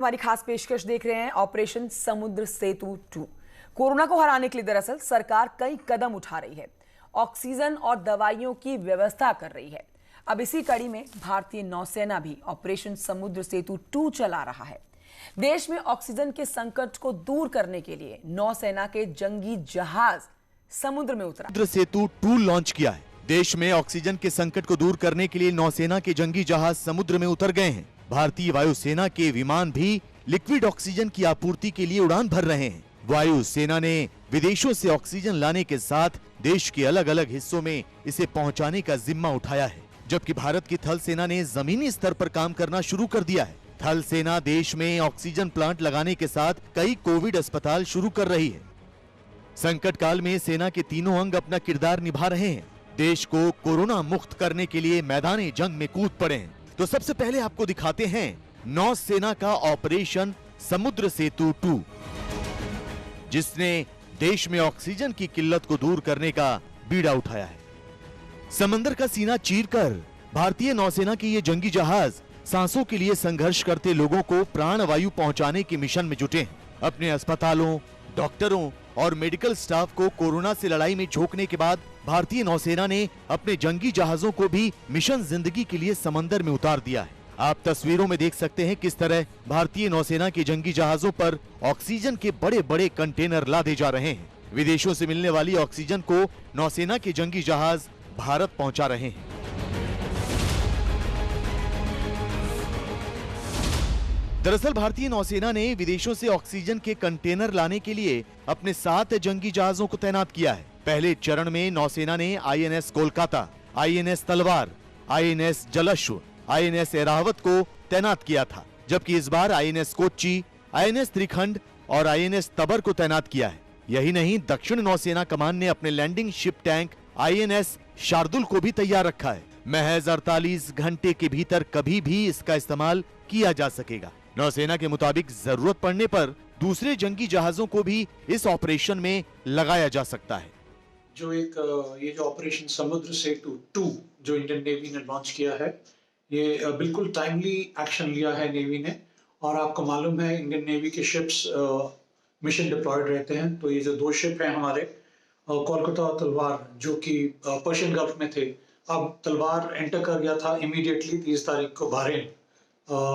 हमारी खास पेशकश देख रहे हैं ऑपरेशन समुद्र सेतु 2। कोरोना को हराने के लिए दरअसल सरकार कई कदम उठा रही है, ऑक्सीजन और दवाइयों की व्यवस्था कर रही है। अब इसी कड़ी में भारतीय नौसेना भी ऑपरेशन समुद्र सेतु 2 चला रहा है। देश में ऑक्सीजन के संकट को दूर करने के लिए नौसेना के जंगी जहाज समुद्र में उतरा। समुद्र सेतु 2 लॉन्च किया है। देश में ऑक्सीजन के संकट को दूर करने के लिए नौसेना के जंगी जहाज समुद्र में उतर गए हैं। भारतीय वायुसेना के विमान भी लिक्विड ऑक्सीजन की आपूर्ति के लिए उड़ान भर रहे हैं। वायुसेना ने विदेशों से ऑक्सीजन लाने के साथ देश के अलग अलग हिस्सों में इसे पहुंचाने का जिम्मा उठाया है, जबकि भारत की थल सेना ने जमीनी स्तर पर काम करना शुरू कर दिया है। थल सेना देश में ऑक्सीजन प्लांट लगाने के साथ कई कोविड अस्पताल शुरू कर रही है। संकट काल में सेना के तीनों अंग अपना किरदार निभा रहे हैं। देश को कोरोना मुक्त करने के लिए मैदानी जंग में कूद पड़े हैं। तो सबसे पहले आपको दिखाते हैं नौसेना का ऑपरेशन समुद्र सेतु 2, जिसने देश में ऑक्सीजन की किल्लत को दूर करने का बीड़ा उठाया है। समंदर का सीना चीरकर भारतीय नौसेना के ये जंगी जहाज सांसों के लिए संघर्ष करते लोगों को प्राणवायु पहुंचाने के मिशन में जुटे हैं। अपने अस्पतालों, डॉक्टरों और मेडिकल स्टाफ को कोरोना से लड़ाई में झोंकने के बाद भारतीय नौसेना ने अपने जंगी जहाजों को भी मिशन जिंदगी के लिए समंदर में उतार दिया है। आप तस्वीरों में देख सकते हैं किस तरह भारतीय नौसेना के जंगी जहाजों पर ऑक्सीजन के बड़े बड़े कंटेनर लादे जा रहे हैं। विदेशों से मिलने वाली ऑक्सीजन को नौसेना के जंगी जहाज भारत पहुंचा रहे हैं। दरअसल भारतीय नौसेना ने विदेशों से ऑक्सीजन के कंटेनर लाने के लिए अपने 7 जंगी जहाजों को तैनात किया है। पहले चरण में नौसेना ने आईएनएस कोलकाता, आईएनएस तलवार, आईएनएस जलश्व, आईएनएस ऐरावत को तैनात किया था, जबकि इस बार आईएनएस कोच्चि, आईएनएस त्रिखंड और आईएनएस तबर को तैनात किया है। यही नहीं, दक्षिण नौसेना कमान ने अपने landing ship tank INS Shardul को भी तैयार रखा है। महज 48 घंटे के भीतर कभी भी इसका इस्तेमाल किया जा सकेगा। नौसेना के मुताबिक जरूरत पड़ने पर दूसरे जंगी जहाजों को भी इस ऑपरेशन में लगाया जा सकता है। ये जो ऑपरेशन समुद्र सेतु 2 जो इंडियन नेवी ने लॉन्च किया है, ये बिल्कुल टाइमली एक्शन लिया है नेवी ने। और आपको मालूम है इंडियन नेवी के शिप्स मिशन डिप्लॉयड रहते हैं। तो ये जो 2 शिप हैं हमारे, कोलकाता और तलवार, जो कि पर्शियन गल्फ में थे, अब तलवार एंटर कर गया था इमीडिएटली 30 तारीख को बहरीन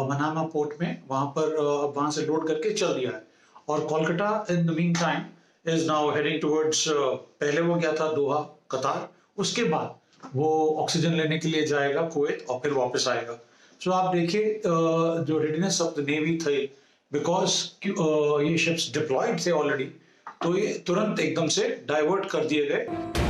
मनामा पोर्ट में। वहां से लोड करके चल दिया है। और Kolkata in the mean time is now heading towards, पहले वो गया था दोहा कतार, उसके बाद वो ऑक्सीजन लेने के लिए जाएगा कुवैत और फिर वापस आएगा। सो आप देखिए जो रेडीनेस ऑफ द नेवी थे, बिकॉज ये शिप्स डिप्लॉयड थे ऑलरेडी, तो ये तुरंत एकदम से डाइवर्ट कर दिए गए।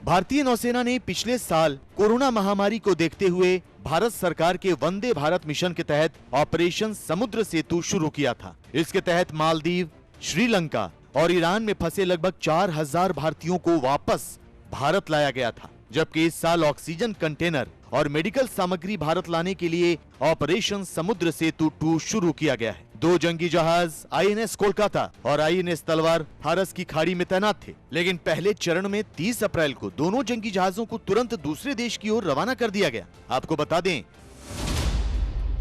भारतीय नौसेना ने पिछले साल कोरोना महामारी को देखते हुए भारत सरकार के वंदे भारत मिशन के तहत ऑपरेशन समुद्र सेतु शुरू किया था। इसके तहत मालदीव, श्रीलंका और ईरान में फंसे लगभग 4000 भारतीयों को वापस भारत लाया गया था, जबकि इस साल ऑक्सीजन कंटेनर और मेडिकल सामग्री भारत लाने के लिए ऑपरेशन समुद्र सेतु 2 शुरू किया गया है। 2 जंगी जहाज आईएनएस कोलकाता और आईएनएस तलवार फारस की खाड़ी में तैनात थे, लेकिन पहले चरण में 30 अप्रैल को दोनों जंगी जहाजों को तुरंत दूसरे देश की ओर रवाना कर दिया गया। आपको बता दें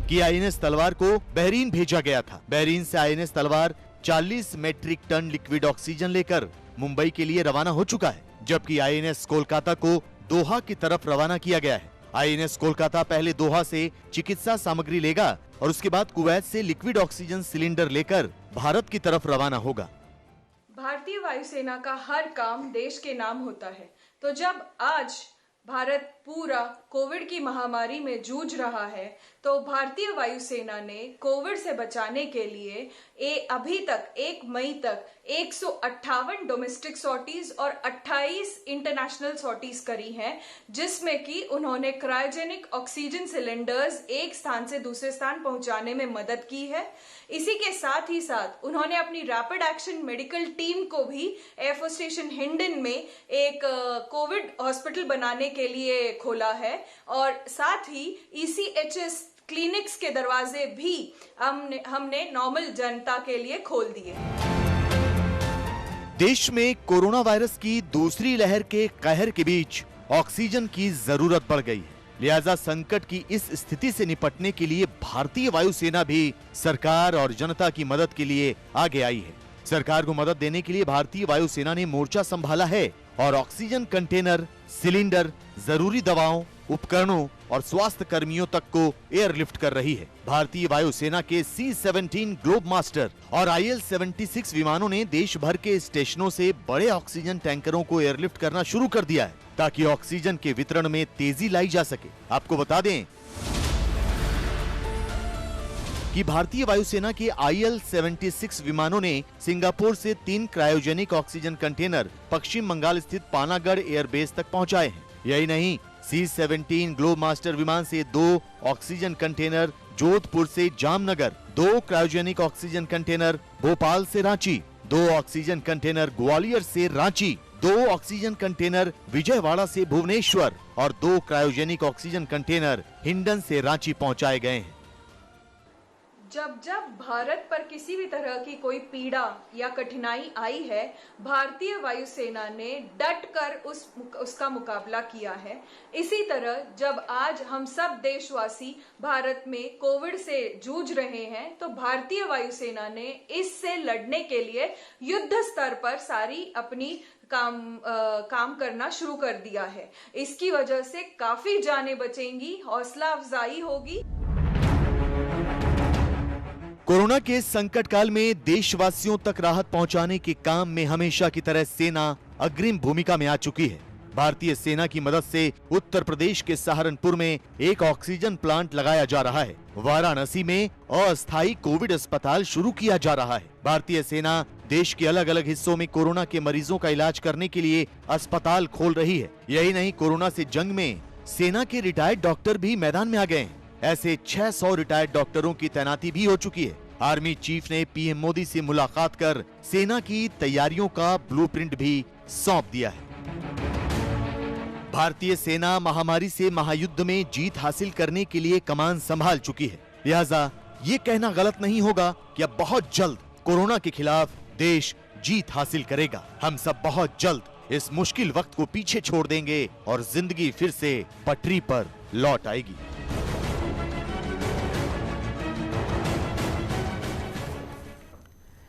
कि आईएनएस तलवार को बहरीन भेजा गया था। बहरीन से आईएनएस तलवार 40 मेट्रिक टन लिक्विड ऑक्सीजन लेकर मुंबई के लिए रवाना हो चुका है, जबकि आईएनएस कोलकाता को दोहा की तरफ रवाना किया गया है। आईएनएस कोलकाता पहले दोहा से चिकित्सा सामग्री लेगा और उसके बाद कुवैत से लिक्विड ऑक्सीजन सिलेंडर लेकर भारत की तरफ रवाना होगा। भारतीय वायुसेना का हर काम देश के नाम होता है। तो जब आज भारत पूरा कोविड की महामारी में जूझ रहा है, तो भारतीय वायुसेना ने कोविड से बचाने के लिए अभी तक 1 मई तक 158 डोमेस्टिक सॉर्टीज और 28 इंटरनेशनल सॉर्टीज करी हैं, जिसमें कि उन्होंने क्रायोजेनिक ऑक्सीजन सिलेंडर्स एक स्थान से दूसरे स्थान पहुंचाने में मदद की है। इसी के साथ ही साथ उन्होंने अपनी रैपिड एक्शन मेडिकल टीम को भी एयरफोर्स स्टेशन हिंडन में एक कोविड हॉस्पिटल बनाने के लिए खोला है। और साथ ही ECHS क्लिनिक्स के दरवाजे भी हमने नॉर्मल जनता के लिए खोल दिए। देश में कोरोना वायरस की दूसरी लहर के कहर के बीच ऑक्सीजन की जरूरत बढ़ गई है। लिहाजा संकट की इस स्थिति से निपटने के लिए भारतीय वायुसेना भी सरकार और जनता की मदद के लिए आगे आई है। सरकार को मदद देने के लिए भारतीय वायुसेना ने मोर्चा संभाला है और ऑक्सीजन कंटेनर, सिलेंडर, जरूरी दवाओं, उपकरणों और स्वास्थ्य कर्मियों तक को एयरलिफ्ट कर रही है। भारतीय वायुसेना के C-17 ग्लोब मास्टर और IL-76 विमानों ने देश भर के स्टेशनों से बड़े ऑक्सीजन टैंकरों को एयरलिफ्ट करना शुरू कर दिया है ताकि ऑक्सीजन के वितरण में तेजी लाई जा सके। आपको बता दें कि भारतीय वायुसेना के IL-76 विमानों ने सिंगापुर से 3 क्रायोजेनिक ऑक्सीजन कंटेनर पश्चिम बंगाल स्थित पानागढ़ एयरबेस तक पहुंचाए हैं। यही नहीं, C-17 ग्लोब मास्टर विमान से 2 ऑक्सीजन कंटेनर जोधपुर से Jamnagar, 2 cryogenic oxygen container Bhopal से रांची, 2 ऑक्सीजन कंटेनर ग्वालियर से रांची, 2 ऑक्सीजन कंटेनर विजयवाड़ा से भुवनेश्वर और 2 क्रायोजेनिक ऑक्सीजन कंटेनर हिंडन से रांची पहुंचाए गए हैं। जब जब भारत पर किसी भी तरह की कोई पीड़ा या कठिनाई आई है, भारतीय वायुसेना ने डट कर उसका मुकाबला किया है। इसी तरह जब आज हम सब देशवासी भारत में कोविड से जूझ रहे हैं, तो भारतीय वायुसेना ने इससे लड़ने के लिए युद्ध स्तर पर सारी अपनी काम करना शुरू कर दिया है। इसकी वजह से काफी जानें बचेंगी, हौसला अफजाई होगी। कोरोना के संकट काल में देशवासियों तक राहत पहुंचाने के काम में हमेशा की तरह सेना अग्रिम भूमिका में आ चुकी है। भारतीय सेना की मदद से उत्तर प्रदेश के सहारनपुर में एक ऑक्सीजन प्लांट लगाया जा रहा है। वाराणसी में अस्थायी कोविड अस्पताल शुरू किया जा रहा है। भारतीय सेना देश के अलग अलग हिस्सों में कोरोना के मरीजों का इलाज करने के लिए अस्पताल खोल रही है। यही नहीं, कोरोना से जंग में सेना के रिटायर्ड डॉक्टर भी मैदान में आ गए हैं। ऐसे 600 रिटायर्ड डॉक्टरों की तैनाती भी हो चुकी है। आर्मी चीफ ने पीएम मोदी से मुलाकात कर सेना की तैयारियों का ब्लूप्रिंट भी सौंप दिया है। भारतीय सेना महामारी से महायुद्ध में जीत हासिल करने के लिए कमान संभाल चुकी है। लिहाजा ये कहना गलत नहीं होगा कि अब बहुत जल्द कोरोना के खिलाफ देश जीत हासिल करेगा। हम सब बहुत जल्द इस मुश्किल वक्त को पीछे छोड़ देंगे और जिंदगी फिर से पटरी पर लौट आएगी।